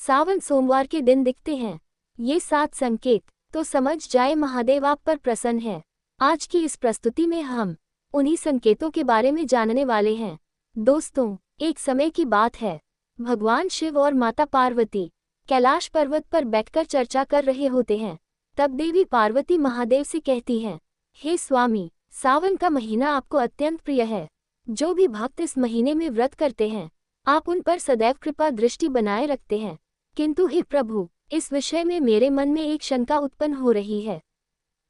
सावन सोमवार के दिन दिखते हैं ये 7 संकेत, तो समझ जाए महादेव आप पर प्रसन्न है। आज की इस प्रस्तुति में हम उन्हीं संकेतों के बारे में जानने वाले हैं। दोस्तों, एक समय की बात है, भगवान शिव और माता पार्वती कैलाश पर्वत पर बैठकर चर्चा कर रहे होते हैं। तब देवी पार्वती महादेव से कहती हैं, हे स्वामी, सावन का महीना आपको अत्यंत प्रिय है। जो भी भक्त इस महीने में व्रत करते हैं, आप उन पर सदैव कृपा दृष्टि बनाए रखते हैं। किंतु हे प्रभु, इस विषय में मेरे मन में एक शंका उत्पन्न हो रही है,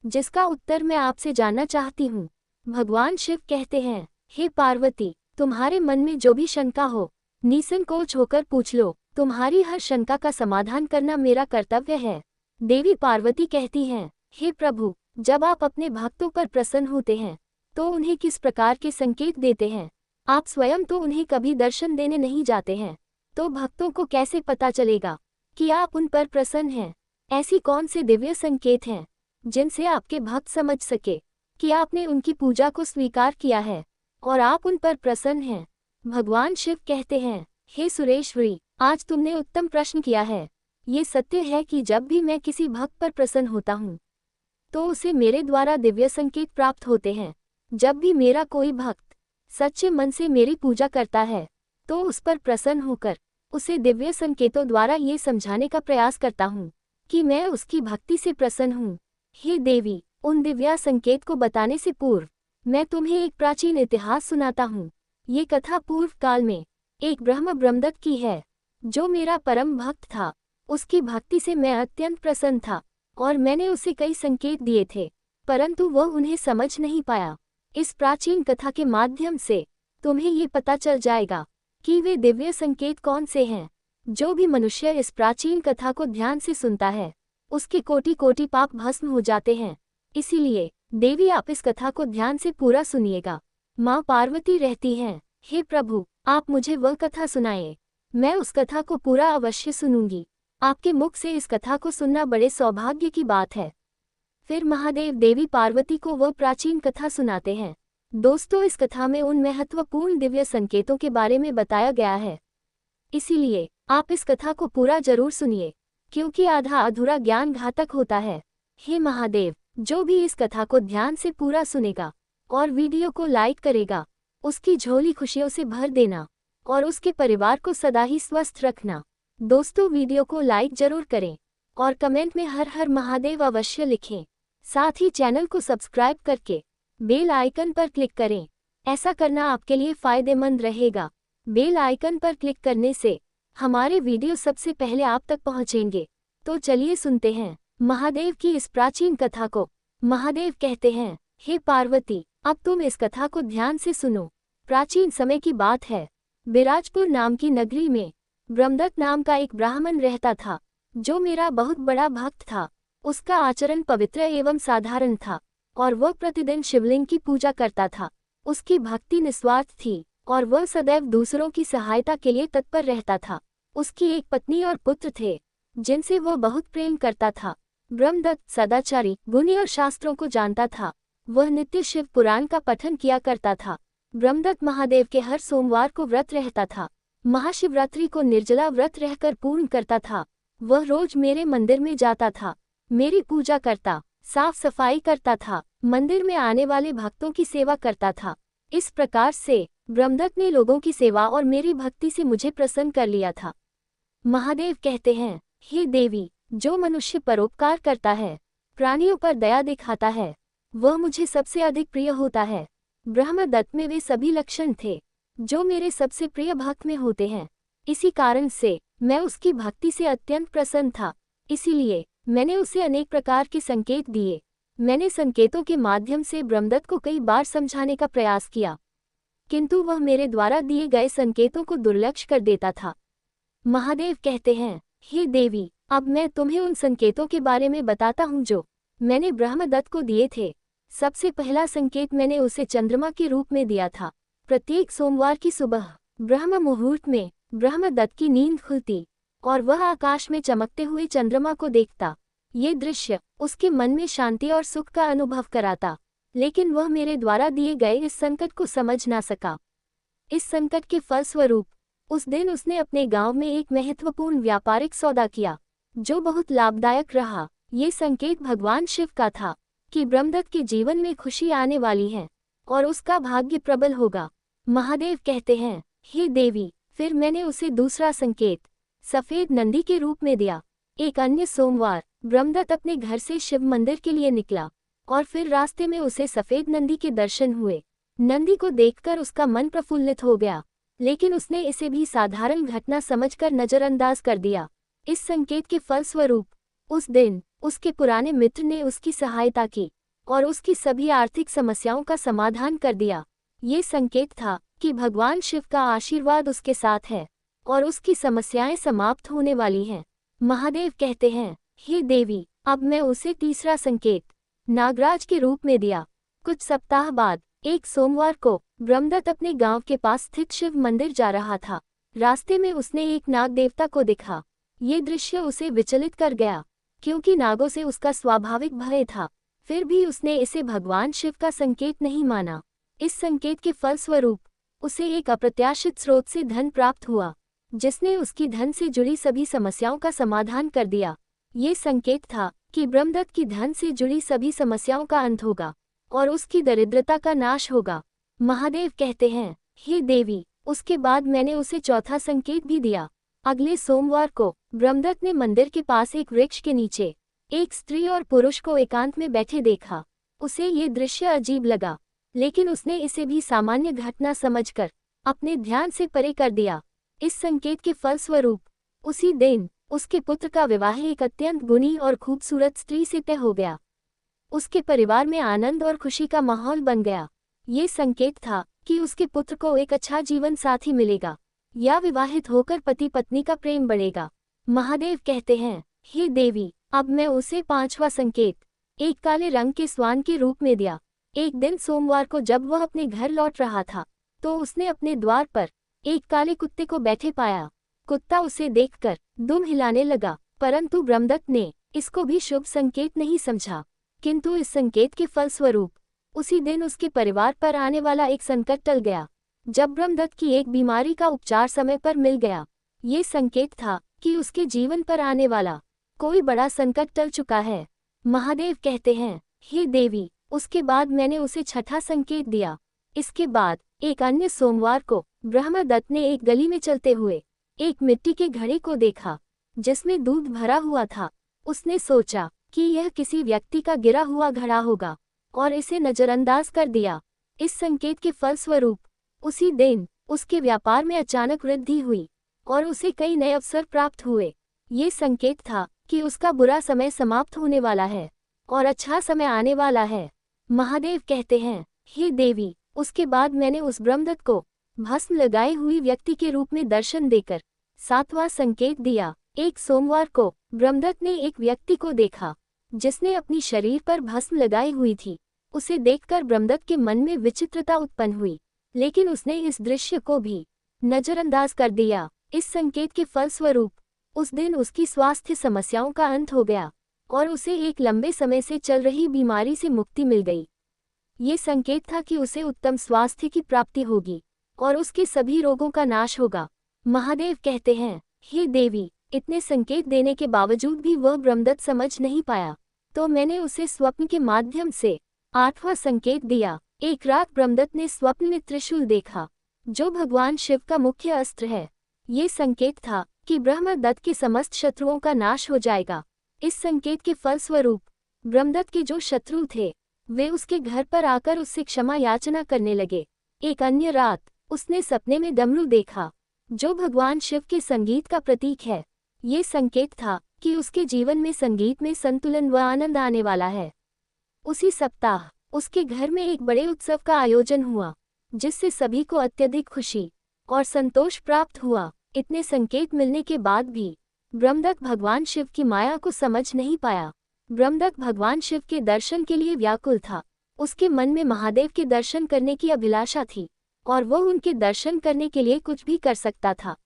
जिसका उत्तर मैं आपसे जानना चाहती हूँ। भगवान शिव कहते हैं, हे पार्वती, तुम्हारे मन में जो भी शंका हो, निसंकोच होकर पूछ लो। तुम्हारी हर शंका का समाधान करना मेरा कर्तव्य है। देवी पार्वती कहती हैं, हे प्रभु, जब आप अपने भक्तों पर प्रसन्न होते हैं, तो उन्हें किस प्रकार के संकेत देते हैं? आप स्वयं तो उन्हें कभी दर्शन देने नहीं जाते हैं, तो भक्तों को कैसे पता चलेगा कि आप उन पर प्रसन्न हैं? ऐसी कौन से दिव्य संकेत हैं जिनसे आपके भक्त समझ सके कि आपने उनकी पूजा को स्वीकार किया है और आप उन पर प्रसन्न हैं? भगवान शिव कहते हैं, हे सुरेश्वरी, आज तुमने उत्तम प्रश्न किया है। ये सत्य है कि जब भी मैं किसी भक्त पर प्रसन्न होता हूँ, तो उसे मेरे द्वारा दिव्य संकेत प्राप्त होते हैं। जब भी मेरा कोई भक्त सच्चे मन से मेरी पूजा करता है, तो उस पर प्रसन्न होकर उसे दिव्य संकेतों द्वारा ये समझाने का प्रयास करता हूँ कि मैं उसकी भक्ति से प्रसन्न हूँ। हे देवी, उन दिव्य संकेत को बताने से पूर्व मैं तुम्हें एक प्राचीन इतिहास सुनाता हूँ। ये कथा पूर्व काल में एक ब्रह्मदत्त की है, जो मेरा परम भक्त था। उसकी भक्ति से मैं अत्यंत प्रसन्न था और मैंने उसे कई संकेत दिए थे, परंतु वह उन्हें समझ नहीं पाया। इस प्राचीन कथा के माध्यम से तुम्हें ये पता चल जाएगा कि वे दिव्य संकेत कौन से हैं। जो भी मनुष्य इस प्राचीन कथा को ध्यान से सुनता है, उसके कोटि कोटि पाप भस्म हो जाते हैं। इसीलिए देवी, आप इस कथा को ध्यान से पूरा सुनिएगा। माँ पार्वती रहती हैं, हे प्रभु, आप मुझे वह कथा सुनाएं। मैं उस कथा को पूरा अवश्य सुनूंगी। आपके मुख से इस कथा को सुनना बड़े सौभाग्य की बात है। फिर महादेव देवी पार्वती को वह प्राचीन कथा सुनाते हैं। दोस्तों, इस कथा में उन महत्वपूर्ण दिव्य संकेतों के बारे में बताया गया है। इसीलिए आप इस कथा को पूरा जरूर सुनिए, क्योंकि आधा अधूरा ज्ञान घातक होता है। हे महादेव, जो भी इस कथा को ध्यान से पूरा सुनेगा और वीडियो को लाइक करेगा, उसकी झोली खुशियों से भर देना और उसके परिवार को सदा ही स्वस्थ रखना। दोस्तों, वीडियो को लाइक जरूर करें और कमेंट में हर हर महादेव अवश्य लिखें। साथ ही चैनल को सब्सक्राइब करके बेल आइकन पर क्लिक करें। ऐसा करना आपके लिए फायदेमंद रहेगा। बेल आइकन पर क्लिक करने से हमारे वीडियो सबसे पहले आप तक पहुंचेंगे। तो चलिए सुनते हैं महादेव की इस प्राचीन कथा को। महादेव कहते हैं, हे पार्वती, अब तुम इस कथा को ध्यान से सुनो। प्राचीन समय की बात है, बिराजपुर नाम की नगरी में ब्रह्मदत्त नाम का एक ब्राह्मण रहता था, जो मेरा बहुत बड़ा भक्त था। उसका आचरण पवित्र एवं साधारण था और वह प्रतिदिन शिवलिंग की पूजा करता था। उसकी भक्ति निस्वार्थ थी और वह सदैव दूसरों की सहायता के लिए तत्पर रहता था। उसकी एक पत्नी और पुत्र थे, जिनसे वह बहुत प्रेम करता था। ब्रह्मदत्त सदाचारी, गुणी और शास्त्रों को जानता था। वह नित्य शिव पुराण का पठन किया करता था। ब्रह्मदत्त महादेव के हर सोमवार को व्रत रहता था। महाशिवरात्रि को निर्जला व्रत रहकर पूर्ण करता था। वह रोज मेरे मंदिर में जाता था, मेरी पूजा करता, साफ सफाई करता था, मंदिर में आने वाले भक्तों की सेवा करता था। इस प्रकार से ब्रह्मदत्त ने लोगों की सेवा और मेरी भक्ति से मुझे प्रसन्न कर लिया था। महादेव कहते हैं, हे देवी, जो मनुष्य परोपकार करता है, प्राणियों पर दया दिखाता है, वह मुझे सबसे अधिक प्रिय होता है। ब्रह्मदत्त में वे सभी लक्षण थे जो मेरे सबसे प्रिय भक्त में होते हैं। इसी कारण से मैं उसकी भक्ति से अत्यंत प्रसन्न था। इसीलिए मैंने उसे अनेक प्रकार के संकेत दिए। मैंने संकेतों के माध्यम से ब्रह्मदत्त को कई बार समझाने का प्रयास किया, किंतु वह मेरे द्वारा दिए गए संकेतों को दुर्लक्ष्य कर देता था। महादेव कहते हैं, हे देवी, अब मैं तुम्हें उन संकेतों के बारे में बताता हूँ जो मैंने ब्रह्मदत्त को दिए थे। सबसे पहला संकेत मैंने उसे चंद्रमा के रूप में दिया था। प्रत्येक सोमवार की सुबह ब्रह्म मुहूर्त में ब्रह्मदत्त की नींद खुलती और वह आकाश में चमकते हुए चंद्रमा को देखता। ये दृश्य उसके मन में शांति और सुख का अनुभव कराता, लेकिन वह मेरे द्वारा दिए गए इस संकट को समझ ना सका। इस संकट के फलस्वरूप उस दिन उसने अपने गांव में एक महत्वपूर्ण व्यापारिक सौदा किया, जो बहुत लाभदायक रहा। ये संकेत भगवान शिव का था कि ब्रह्मदत्त के जीवन में खुशी आने वाली है और उसका भाग्य प्रबल होगा। महादेव कहते हैं, हे देवी, फिर मैंने उसे दूसरा संकेत सफेद नंदी के रूप में दिया। एक अन्य सोमवार ब्रह्मदत्त अपने घर से शिव मंदिर के लिए निकला और फिर रास्ते में उसे सफेद नंदी के दर्शन हुए। नंदी को देखकर उसका मन प्रफुल्लित हो गया, लेकिन उसने इसे भी साधारण घटना समझकर नजरअंदाज कर दिया। इस संकेत के फलस्वरूप उस दिन उसके पुराने मित्र ने उसकी सहायता की और उसकी सभी आर्थिक समस्याओं का समाधान कर दिया। ये संकेत था कि भगवान शिव का आशीर्वाद उसके साथ है और उसकी समस्याएं समाप्त होने वाली हैं। महादेव कहते हैं, हे देवी, अब मैं उसे तीसरा संकेत नागराज के रूप में दिया। कुछ सप्ताह बाद एक सोमवार को ब्रह्मदत्त अपने गांव के पास स्थित शिव मंदिर जा रहा था। रास्ते में उसने एक नाग देवता को देखा। ये दृश्य उसे विचलित कर गया, क्योंकि नागों से उसका स्वाभाविक भय था। फिर भी उसने इसे भगवान शिव का संकेत नहीं माना। इस संकेत के फलस्वरूप उसे एक अप्रत्याशित स्रोत से धन प्राप्त हुआ, जिसने उसकी धन से जुड़ी सभी समस्याओं का समाधान कर दिया। ये संकेत था कि ब्रह्मदत्त की धन से जुड़ी सभी समस्याओं का अंत होगा और उसकी दरिद्रता का नाश होगा। महादेव कहते हैं, हे देवी, उसके बाद मैंने उसे चौथा संकेत भी दिया। अगले सोमवार को ब्रह्मदत्त ने मंदिर के पास एक वृक्ष के नीचे एक स्त्री और पुरुष को एकांत में बैठे देखा। उसे ये दृश्य अजीब लगा, लेकिन उसने इसे भी सामान्य घटना समझकर अपने ध्यान से परे कर दिया। इस संकेत के फलस्वरूप उसी दिन उसके पुत्र का विवाह एक अत्यंत गुणी और खूबसूरत स्त्री से तय हो गया। उसके परिवार में आनंद और खुशी का माहौल बन गया। ये संकेत था कि उसके पुत्र को एक अच्छा जीवन साथी मिलेगा या विवाहित होकर पति पत्नी का प्रेम बढ़ेगा। महादेव कहते हैं, हे देवी, अब मैं उसे पांचवा संकेत एक काले रंग के स्वान के रूप में दिया। एक दिन सोमवार को जब वह अपने घर लौट रहा था, तो उसने अपने द्वार पर एक काले कुत्ते को बैठे पाया। कुत्ता उसे देखकर दुम हिलाने लगा, परंतु ब्रह्मदत्त ने इसको भी शुभ संकेत नहीं समझा। किंतु इस संकेत के फलस्वरूप उसी दिन उसके परिवार पर आने वाला एक संकट टल गया, जब ब्रह्मदत्त की एक बीमारी का उपचार समय पर मिल गया। ये संकेत था कि उसके जीवन पर आने वाला कोई बड़ा संकट टल चुका है। महादेव कहते हैं, हे देवी, उसके बाद मैंने उसे छठा संकेत दिया। इसके बाद एक अन्य सोमवार को ब्रह्मदत्त ने एक गली में चलते हुए एक मिट्टी के घड़े को देखा, जिसमें दूध भरा हुआ था। उसने सोचा कि यह किसी व्यक्ति का गिरा हुआ घड़ा होगा और इसे नजरअंदाज कर दिया। इस संकेत के फलस्वरूप उसी दिन उसके व्यापार में अचानक वृद्धि हुई और उसे कई नए अवसर प्राप्त हुए। ये संकेत था कि उसका बुरा समय समाप्त होने वाला है और अच्छा समय आने वाला है। महादेव कहते हैं, हे देवी, उसके बाद मैंने उस ब्रह्मदत्त को भस्म लगाए हुई व्यक्ति के रूप में दर्शन देकर सातवां संकेत दिया। एक सोमवार को ब्रह्मदत्त ने एक व्यक्ति को देखा, जिसने अपनी शरीर पर भस्म लगाई हुई थी। उसे देखकर ब्रह्मदत्त के मन में विचित्रता उत्पन्न हुई, लेकिन उसने इस दृश्य को भी नजरअंदाज कर दिया। इस संकेत के फलस्वरूप उस दिन उसकी स्वास्थ्य समस्याओं का अंत हो गया और उसे एक लंबे समय से चल रही बीमारी से मुक्ति मिल गई। ये संकेत था कि उसे उत्तम स्वास्थ्य की प्राप्ति होगी और उसके सभी रोगों का नाश होगा। महादेव कहते हैं, हे देवी, इतने संकेत देने के बावजूद भी वह ब्रह्मदत्त समझ नहीं पाया, तो मैंने उसे स्वप्न के माध्यम से आठवां संकेत दिया। एक रात ब्रह्मदत्त ने स्वप्न में त्रिशूल देखा, जो भगवान शिव का मुख्य अस्त्र है। ये संकेत था कि ब्रह्मदत्त के समस्त शत्रुओं का नाश हो जाएगा। इस संकेत के फलस्वरूप ब्रह्मदत्त के जो शत्रु थे, वे उसके घर पर आकर उससे क्षमा याचना करने लगे। एक अन्य रात उसने सपने में डमरू देखा, जो भगवान शिव के संगीत का प्रतीक है। ये संकेत था कि उसके जीवन में संगीत में संतुलन व आनंद आने वाला है। उसी सप्ताह उसके घर में एक बड़े उत्सव का आयोजन हुआ, जिससे सभी को अत्यधिक खुशी और संतोष प्राप्त हुआ। इतने संकेत मिलने के बाद भी ब्रह्मदत्त भगवान शिव की माया को समझ नहीं पाया। ब्रह्मदत्त भगवान शिव के दर्शन के लिए व्याकुल था। उसके मन में महादेव के दर्शन करने की अभिलाषा थी और वह उनके दर्शन करने के लिए कुछ भी कर सकता था।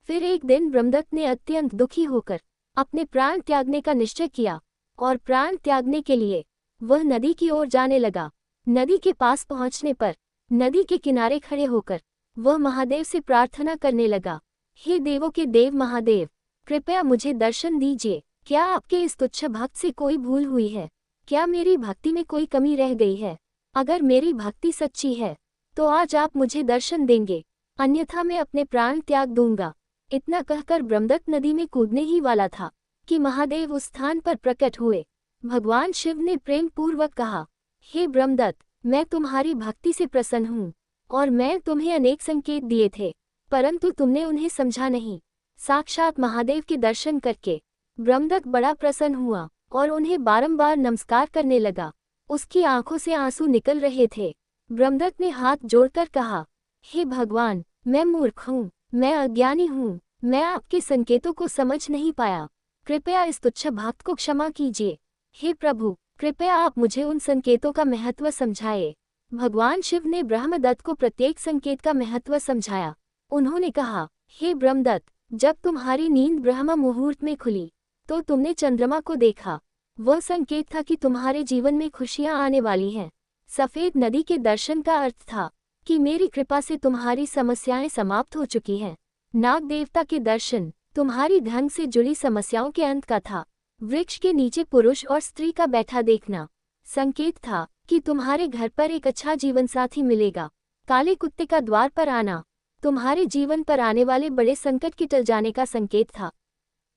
फिर एक दिन ब्रह्मदत्त ने अत्यंत दुखी होकर अपने प्राण त्यागने का निश्चय किया और प्राण त्यागने के लिए वह नदी की ओर जाने लगा। नदी के पास पहुंचने पर नदी के किनारे खड़े होकर वह महादेव से प्रार्थना करने लगा, हे देवों के देव महादेव, कृपया मुझे दर्शन दीजिए। क्या आपके इस तुच्छ भक्त से कोई भूल हुई है? क्या मेरी भक्ति में कोई कमी रह गई है? अगर मेरी भक्ति सच्ची है तो आज आप मुझे दर्शन देंगे, अन्यथा मैं अपने प्राण त्याग दूंगा। इतना कहकर ब्रह्मदत्त नदी में कूदने ही वाला था कि महादेव उस स्थान पर प्रकट हुए। भगवान शिव ने प्रेम पूर्वक कहा, हे ब्रह्मदत्त, मैं तुम्हारी भक्ति से प्रसन्न हूँ और मैं तुम्हें अनेक संकेत दिए थे, परंतु तुमने उन्हें समझा नहीं। साक्षात महादेव के दर्शन करके ब्रह्मदत्त बड़ा प्रसन्न हुआ और उन्हें बारंबार नमस्कार करने लगा। उसकी आंखों से आंसू निकल रहे थे। ब्रह्मदत्त ने हाथ जोड़कर कहा, हे भगवान, मैं मूर्ख हूँ, मैं अज्ञानी हूँ, मैं आपके संकेतों को समझ नहीं पाया। कृपया इस तुच्छ भक्त को क्षमा कीजिए। हे प्रभु, कृपया आप मुझे उन संकेतों का महत्व समझाए। भगवान शिव ने ब्रह्मदत्त को प्रत्येक संकेत का महत्व समझाया। उन्होंने कहा, हे ब्रह्मदत्त, जब तुम्हारी नींद ब्रह्म मुहूर्त में खुली तो तुमने चंद्रमा को देखा। वह संकेत था कि तुम्हारे जीवन में खुशियां आने वाली हैं। सफेद नदी के दर्शन का अर्थ था कि मेरी कृपा से तुम्हारी समस्याएं समाप्त हो चुकी हैं। नाग देवता के दर्शन तुम्हारी धन से जुड़ी समस्याओं के अंत का था। वृक्ष के नीचे पुरुष और स्त्री का बैठा देखना संकेत था कि तुम्हारे घर पर एक अच्छा जीवन साथी मिलेगा। काले कुत्ते का द्वार पर आना तुम्हारे जीवन पर आने वाले बड़े संकट के टल जाने का संकेत था।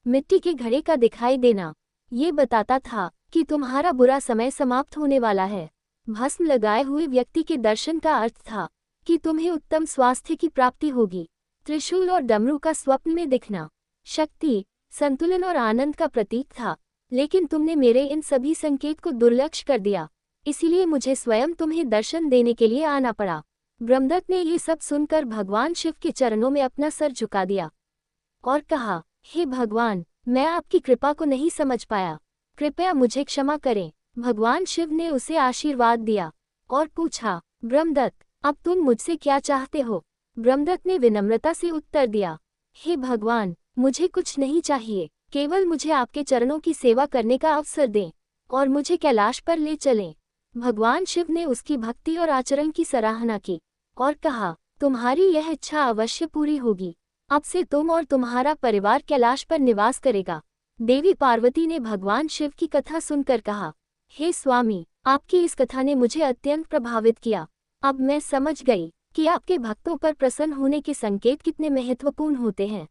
मिट्टी के घड़े का दिखाई देना ये बताता था कि तुम्हारा बुरा समय समाप्त होने वाला है। भस्म लगाए हुए व्यक्ति के दर्शन का अर्थ था कि तुम्हें उत्तम स्वास्थ्य की प्राप्ति होगी। त्रिशूल और डमरू का स्वप्न में दिखना शक्ति, संतुलन और आनंद का प्रतीक था, लेकिन तुमने मेरे इन सभी संकेत को दुर्लक्ष्य कर दिया, इसीलिए मुझे स्वयं तुम्हें दर्शन देने के लिए आना पड़ा। ब्रह्मदत्त ने ये सब सुनकर भगवान शिव के चरणों में अपना सर झुका दिया और कहा, हे भगवान, मैं आपकी कृपा को नहीं समझ पाया, कृपया मुझे क्षमा करें। भगवान शिव ने उसे आशीर्वाद दिया और पूछा, ब्रह्मदत्त, अब तुम मुझसे क्या चाहते हो? ब्रह्मदत्त ने विनम्रता से उत्तर दिया, हे भगवान, मुझे कुछ नहीं चाहिए, केवल मुझे आपके चरणों की सेवा करने का अवसर दें और मुझे कैलाश पर ले चलें। भगवान शिव ने उसकी भक्ति और आचरण की सराहना की और कहा, तुम्हारी यह इच्छा अवश्य पूरी होगी। अब से तुम और तुम्हारा परिवार कैलाश पर निवास करेगा। देवी पार्वती ने भगवान शिव की कथा सुनकर कहा, हे स्वामी, आपकी इस कथा ने मुझे अत्यंत प्रभावित किया। अब मैं समझ गई कि आपके भक्तों पर प्रसन्न होने के संकेत कितने महत्वपूर्ण होते हैं।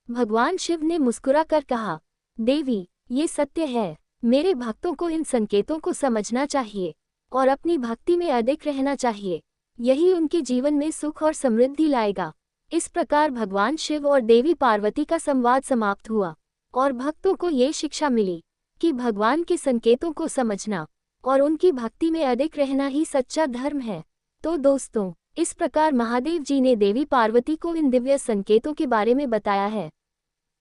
भगवान शिव ने मुस्कुराकर कहा, देवी, ये सत्य है, मेरे भक्तों को इन संकेतों को समझना चाहिए और अपनी भक्ति में अडिग रहना चाहिए। यही उनके जीवन में सुख और समृद्धि लाएगा। इस प्रकार भगवान शिव और देवी पार्वती का संवाद समाप्त हुआ और भक्तों को ये शिक्षा मिली कि भगवान के संकेतों को समझना और उनकी भक्ति में अडिग रहना ही सच्चा धर्म है। तो दोस्तों, इस प्रकार महादेव जी ने देवी पार्वती को इन दिव्य संकेतों के बारे में बताया है।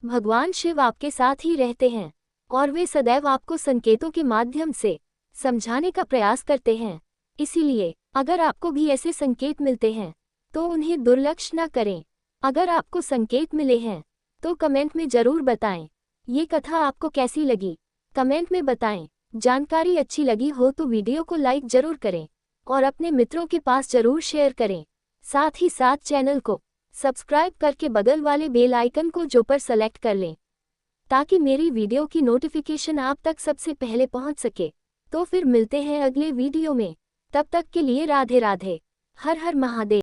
भगवान शिव आपके साथ ही रहते हैं और वे सदैव आपको संकेतों के माध्यम से समझाने का प्रयास करते हैं। इसीलिए अगर आपको भी ऐसे संकेत मिलते हैं तो उन्हें दुर्लक्ष्य न करें। अगर आपको संकेत मिले हैं तो कमेंट में जरूर बताएं। ये कथा आपको कैसी लगी, कमेंट में बताएं। जानकारी अच्छी लगी हो तो वीडियो को लाइक जरूर करें और अपने मित्रों के पास जरूर शेयर करें। साथ ही साथ चैनल को सब्सक्राइब करके बगल वाले बेल आइकन को जो पर सेलेक्ट कर लें ताकि मेरी वीडियो की नोटिफिकेशन आप तक सबसे पहले पहुंच सके। तो फिर मिलते हैं अगले वीडियो में। तब तक के लिए राधे राधे। हर हर महादेव।